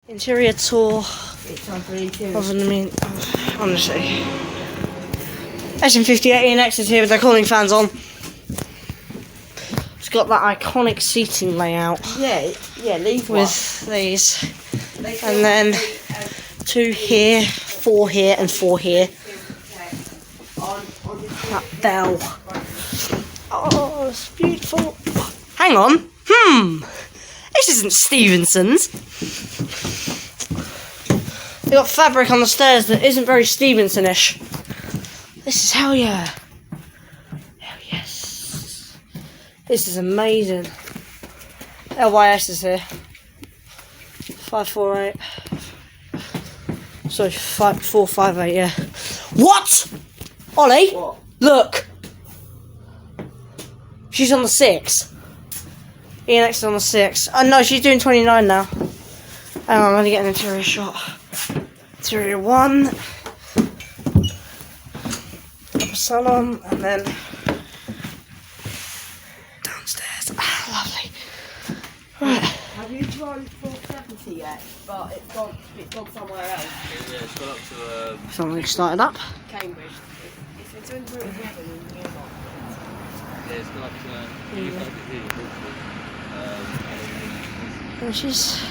Interior tour It's time for the interior. of an honestly. SM58 ENX is here with their cooling fans on. It's got that iconic seating layout Yeah, leave with these. And then 2 here, 4 here, and 4 here. That bell. Oh, it's beautiful. Hang on. This isn't Stevenson's. They got fabric on the stairs that isn't very Stevenson-ish. This is hell yeah. Hell yes. This is amazing. LYS is here. 548. Sorry, 458, yeah. What? Ollie? What? Look. She's on the 6. ENX is on the 6. Oh no, she's doing 29 now. Hang on, I'm gonna get an interior shot. Interior 1. Upper salon, and then downstairs. Lovely. Right. Have you tried 470 yet? But it's gone somewhere else. Yeah, it's gone up to Something started up. Cambridge. It's between the room and Newmarket. yeah, it's gone up to And she's